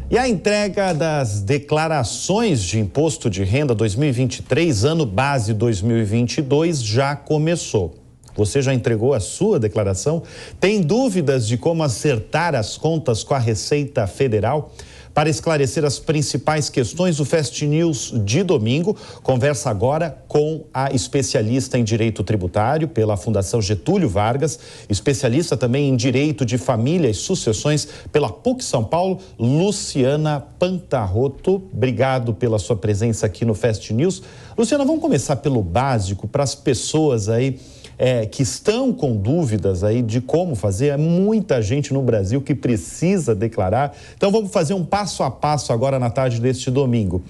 E a entrega das declarações de imposto de renda 2023, ano base 2022, já começou. Você já entregou a sua declaração? Tem dúvidas de como acertar as contas com a Receita Federal? Para esclarecer as principais questões, o Fast News de domingo conversa agora com a especialista em Direito Tributário pela Fundação Getúlio Vargas, especialista também em Direito de Família e Sucessões pela PUC São Paulo, Luciana Pantarotto. Obrigado pela sua presença aqui no Fast News. Luciana, vamos começar pelo básico para as pessoas aí que estão com dúvidas aí de como fazer. É muita gente no Brasil que precisa declarar. Então vamos fazer um passo a passo agora na tarde deste domingo.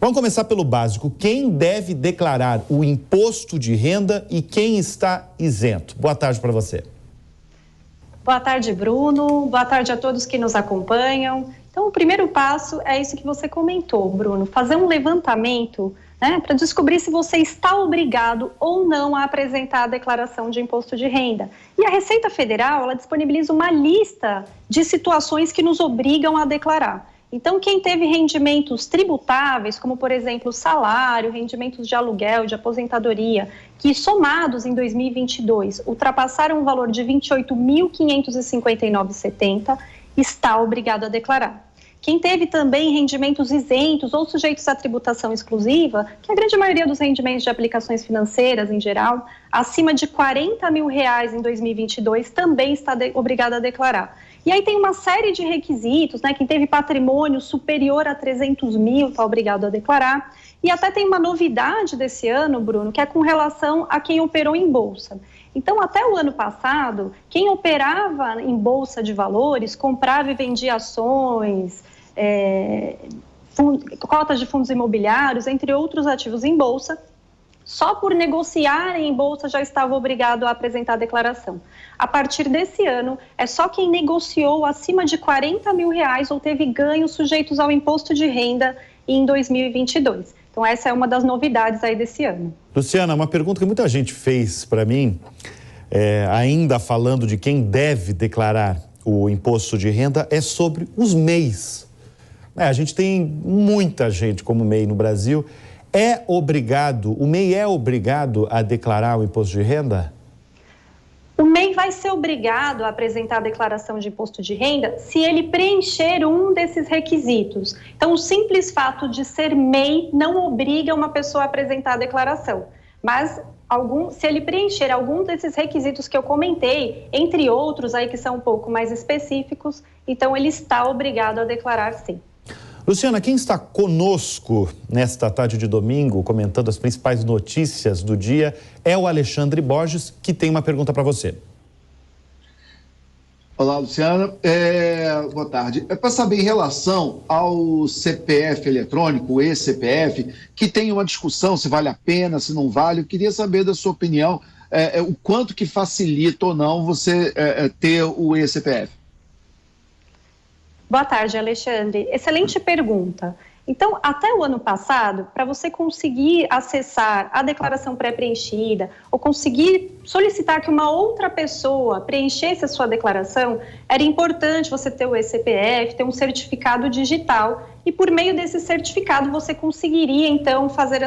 Vamos começar pelo básico. Quem deve declarar o imposto de renda e quem está isento? Boa tarde para você. Boa tarde, Bruno. Boa tarde a todos que nos acompanham. Então, o primeiro passo é isso que você comentou, Bruno, fazer um levantamento, né, para descobrir se você está obrigado ou não a apresentar a declaração de imposto de renda. E a Receita Federal, ela disponibiliza uma lista de situações que nos obrigam a declarar. Então, quem teve rendimentos tributáveis, como, por exemplo, salário, rendimentos de aluguel, de aposentadoria, que somados em 2022 ultrapassaram o valor de R$ 28.559,70, está obrigado a declarar. Quem teve também rendimentos isentos ou sujeitos à tributação exclusiva, que a grande maioria dos rendimentos de aplicações financeiras em geral, acima de R$ 40 mil em 2022, também está obrigado a declarar. E aí tem uma série de requisitos, né? Quem teve patrimônio superior a 300 mil está obrigado a declarar. E até tem uma novidade desse ano, Bruno, que é com relação a quem operou em bolsa. Então, até o ano passado, quem operava em bolsa de valores, comprava e vendia ações, cotas de fundos imobiliários, entre outros ativos em bolsa, só por negociar em bolsa já estava obrigado a apresentar a declaração. A partir desse ano, é só quem negociou acima de R$ 40 mil ou teve ganhos sujeitos ao imposto de renda em 2022. Então, essa é uma das novidades aí desse ano. Luciana, uma pergunta que muita gente fez para mim, ainda falando de quem deve declarar o imposto de renda, é sobre os MEIs. A gente tem muita gente como MEI no Brasil. O MEI é obrigado a declarar o imposto de renda? O MEI vai ser obrigado a apresentar a declaração de imposto de renda se ele preencher um desses requisitos. Então, o simples fato de ser MEI não obriga uma pessoa a apresentar a declaração. Mas, se ele preencher algum desses requisitos que eu comentei, entre outros aí que são um pouco mais específicos, então ele está obrigado a declarar sim. Luciana, quem está conosco nesta tarde de domingo, comentando as principais notícias do dia, é o Alexandre Borges, que tem uma pergunta para você. Olá, Luciana. Boa tarde. É para saber em relação ao CPF eletrônico, o e-CPF, que tem uma discussão se vale a pena, se não vale. Eu queria saber da sua opinião, o quanto que facilita ou não você ter o e-CPF. Boa tarde, Alexandre. Excelente pergunta. Então, até o ano passado, para você conseguir acessar a declaração pré-preenchida ou conseguir solicitar que uma outra pessoa preenchesse a sua declaração, era importante você ter o e-CPF, ter um certificado digital e por meio desse certificado você conseguiria, então, fazer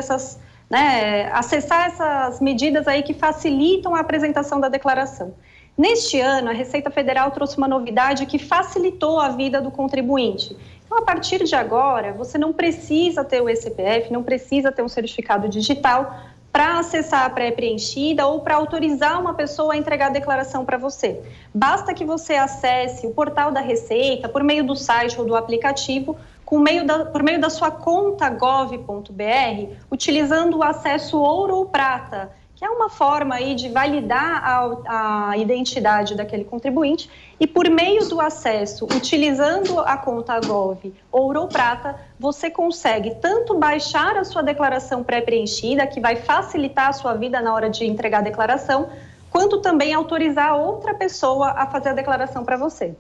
acessar essas medidas aí que facilitam a apresentação da declaração. Neste ano, a Receita Federal trouxe uma novidade que facilitou a vida do contribuinte. Então, a partir de agora, você não precisa ter o e-CPF, não precisa ter um certificado digital para acessar a pré-preenchida ou para autorizar uma pessoa a entregar a declaração para você. Basta que você acesse o portal da Receita por meio do site ou do aplicativo, por meio da sua conta gov.br, utilizando o acesso ouro ou prata, que é uma forma aí de validar a identidade daquele contribuinte, e por meio do acesso, utilizando a conta Gov Ouro ou Prata, você consegue tanto baixar a sua declaração pré-preenchida, que vai facilitar a sua vida na hora de entregar a declaração, quanto também autorizar outra pessoa a fazer a declaração para você.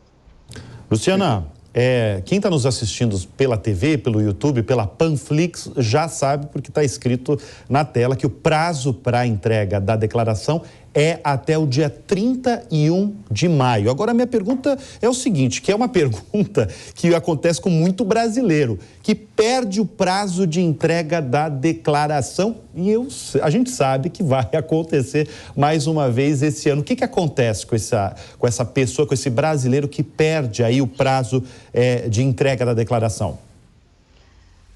Luciana, quem está nos assistindo pela TV, pelo YouTube, pela Panflix, já sabe, porque está escrito na tela, que o prazo para a entrega da declaração é até o dia 31 de maio. Agora, a minha pergunta é o seguinte, que é uma pergunta que acontece com muito brasileiro, que perde o prazo de entrega da declaração e a gente sabe que vai acontecer mais uma vez esse ano. O que acontece com essa pessoa, com esse brasileiro que perde aí o prazo de entrega da declaração?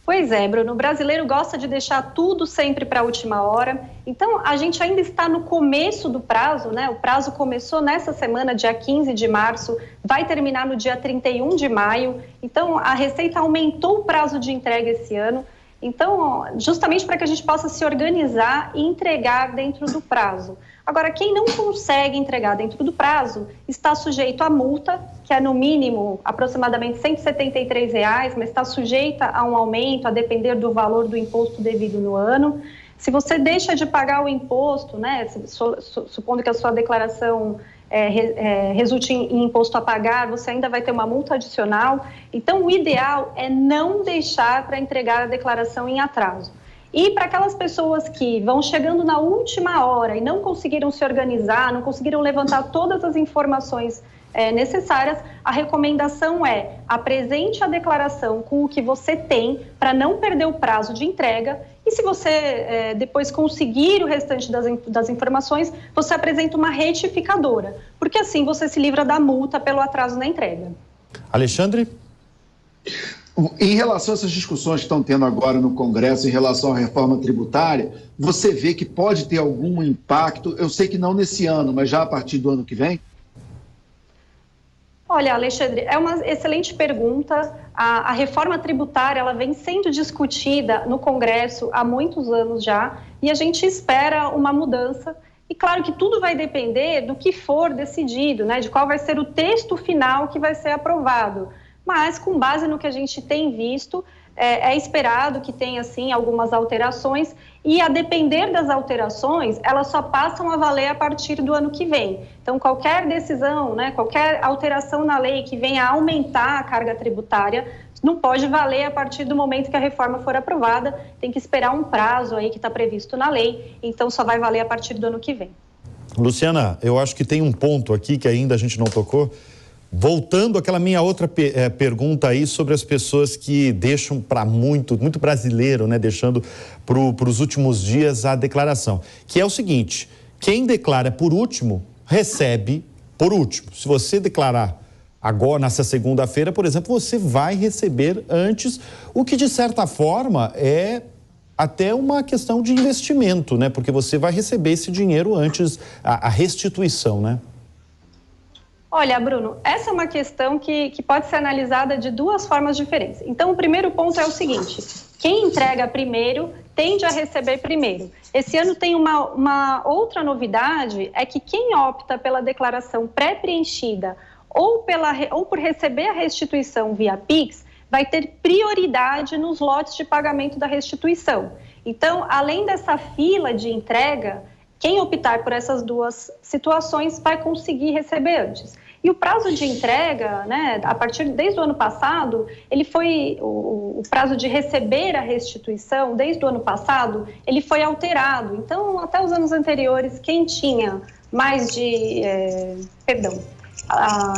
Pois é, Bruno, o brasileiro gosta de deixar tudo sempre para a última hora, então a gente ainda está no começo do prazo, né? O prazo começou nessa semana, dia 15 de março, vai terminar no dia 31 de maio, então a Receita aumentou o prazo de entrega esse ano, então justamente para que a gente possa se organizar e entregar dentro do prazo. Agora, quem não consegue entregar dentro do prazo está sujeito a multa, que é no mínimo aproximadamente R$ 173, mas está sujeita a um aumento a depender do valor do imposto devido no ano. Se você deixa de pagar o imposto, né, supondo que a sua declaração resulte em imposto a pagar, você ainda vai ter uma multa adicional. Então, o ideal é não deixar para entregar a declaração em atraso. E para aquelas pessoas que vão chegando na última hora e não conseguiram se organizar, não conseguiram levantar todas as informações necessárias, a recomendação é apresente a declaração com o que você tem para não perder o prazo de entrega e se você depois conseguir o restante das informações, você apresenta uma retificadora, porque assim você se livra da multa pelo atraso na entrega. Alexandre? Em relação a essas discussões que estão tendo agora no Congresso em relação à reforma tributária, você vê que pode ter algum impacto, eu sei que não nesse ano, mas já a partir do ano que vem? Olha, Alexandre, é uma excelente pergunta. A reforma tributária ela vem sendo discutida no Congresso há muitos anos já e a gente espera uma mudança. E claro que tudo vai depender do que for decidido, né, de qual vai ser o texto final que vai ser aprovado. Mas, com base no que a gente tem visto, é esperado que tenha, sim, algumas alterações e, a depender das alterações, elas só passam a valer a partir do ano que vem. Então, qualquer decisão, né, qualquer alteração na lei que venha a aumentar a carga tributária, não pode valer a partir do momento que a reforma for aprovada, tem que esperar um prazo aí que está previsto na lei, então só vai valer a partir do ano que vem. Luciana, eu acho que tem um ponto aqui que ainda a gente não tocou. Voltando àquela minha outra pergunta aí sobre as pessoas que deixam para muito brasileiro, né, deixando para os últimos dias a declaração, que é o seguinte, quem declara por último, recebe por último. Se você declarar agora, nessa segunda-feira, por exemplo, você vai receber antes, o que de certa forma é até uma questão de investimento, né, porque você vai receber esse dinheiro antes, a restituição, né? Olha, Bruno, essa é uma questão que pode ser analisada de duas formas diferentes. Então, o primeiro ponto é o seguinte, quem entrega primeiro tende a receber primeiro. Esse ano tem uma outra novidade, é que quem opta pela declaração pré-preenchida ou por receber a restituição via Pix, vai ter prioridade nos lotes de pagamento da restituição. Então, além dessa fila de entrega, quem optar por essas duas situações vai conseguir receber antes. E o prazo de entrega, né, desde o ano passado, o prazo de receber a restituição, desde o ano passado, ele foi alterado. Então, até os anos anteriores, quem tinha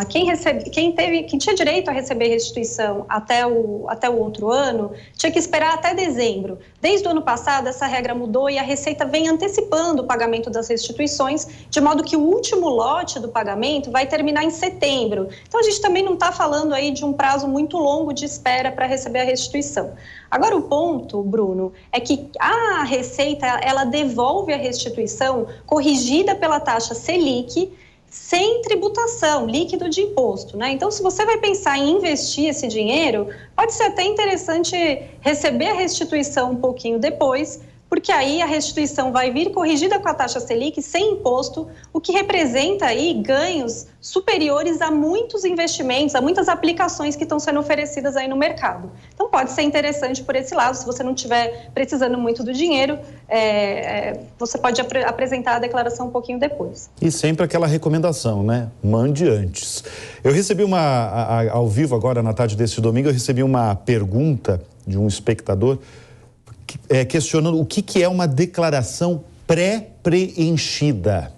quem tinha direito a receber restituição até o outro ano, tinha que esperar até dezembro. Desde o ano passado, essa regra mudou e a Receita vem antecipando o pagamento das restituições, de modo que o último lote do pagamento vai terminar em setembro. Então, a gente também não está falando aí de um prazo muito longo de espera para receber a restituição. Agora, o ponto, Bruno, é que a Receita, ela devolve a restituição corrigida pela taxa Selic, sem tributação, líquido de imposto, né? Então, se você vai pensar em investir esse dinheiro, pode ser até interessante receber a restituição um pouquinho depois, porque aí a restituição vai vir corrigida com a taxa Selic sem imposto, o que representa aí ganhos superiores a muitos investimentos, a muitas aplicações que estão sendo oferecidas aí no mercado. Então, pode ser interessante por esse lado, se você não estiver precisando muito do dinheiro, você pode apresentar a declaração um pouquinho depois. E sempre aquela recomendação, né? Mande antes. Eu recebi ao vivo agora, na tarde desse domingo, eu recebi uma pergunta de um espectador questionando o que é uma declaração pré-preenchida.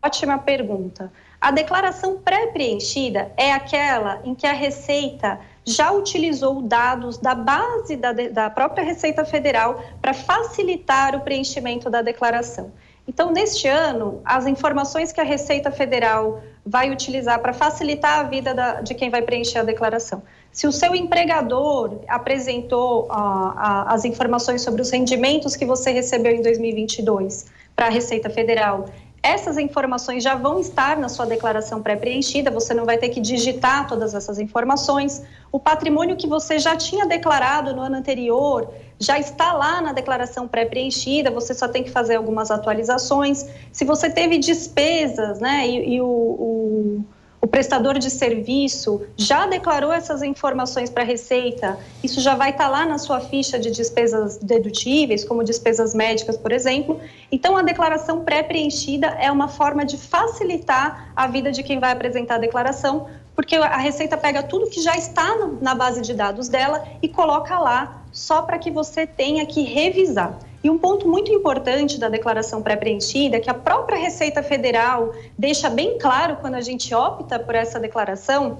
Ótima pergunta. A declaração pré-preenchida é aquela em que a Receita já utilizou dados da base da própria Receita Federal para facilitar o preenchimento da declaração. Então, neste ano, as informações que a Receita Federal vai utilizar para facilitar a vida de quem vai preencher a declaração. Se o seu empregador apresentou as informações sobre os rendimentos que você recebeu em 2022 para a Receita Federal, essas informações já vão estar na sua declaração pré-preenchida, você não vai ter que digitar todas essas informações. O patrimônio que você já tinha declarado no ano anterior já está lá na declaração pré-preenchida, você só tem que fazer algumas atualizações. Se você teve despesas, né, e o prestador de serviço já declarou essas informações para a Receita, isso já vai estar lá na sua ficha de despesas dedutíveis, como despesas médicas, por exemplo. Então, a declaração pré-preenchida é uma forma de facilitar a vida de quem vai apresentar a declaração, porque a Receita pega tudo que já está na base de dados dela e coloca lá, só para que você tenha que revisar. E um ponto muito importante da declaração pré-preenchida, que a própria Receita Federal deixa bem claro quando a gente opta por essa declaração,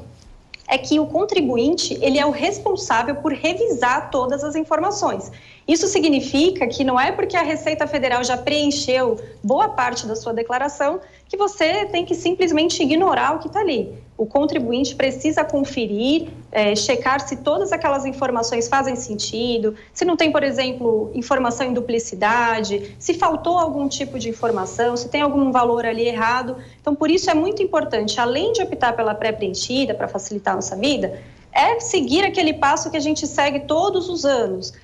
é que o contribuinte, ele é o responsável por revisar todas as informações. Isso significa que não é porque a Receita Federal já preencheu boa parte da sua declaração que você tem que simplesmente ignorar o que está ali. O contribuinte precisa conferir, checar se todas aquelas informações fazem sentido, se não tem, por exemplo, informação em duplicidade, se faltou algum tipo de informação, se tem algum valor ali errado. Então, por isso é muito importante, além de optar pela pré-preenchida para facilitar a nossa vida, é seguir aquele passo que a gente segue todos os anos.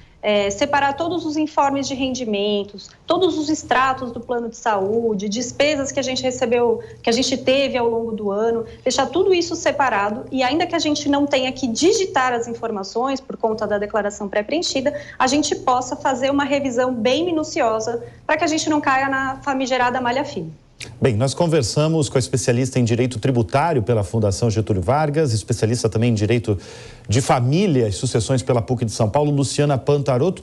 Separar todos os informes de rendimentos, todos os extratos do plano de saúde, despesas que a gente recebeu, que a gente teve ao longo do ano, deixar tudo isso separado e ainda que a gente não tenha que digitar as informações por conta da declaração pré-preenchida, a gente possa fazer uma revisão bem minuciosa para que a gente não caia na famigerada malha fina. Bem, nós conversamos com a especialista em Direito Tributário pela Fundação Getúlio Vargas, especialista também em Direito de Família e Sucessões pela PUC de São Paulo, Luciana Pantarotto.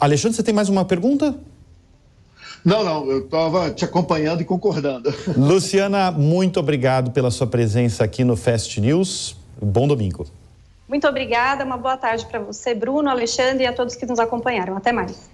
Alexandre, você tem mais uma pergunta? Não, eu estava te acompanhando e concordando. Luciana, muito obrigado pela sua presença aqui no Fast News. Bom domingo. Muito obrigada, uma boa tarde para você, Bruno, Alexandre e a todos que nos acompanharam. Até mais.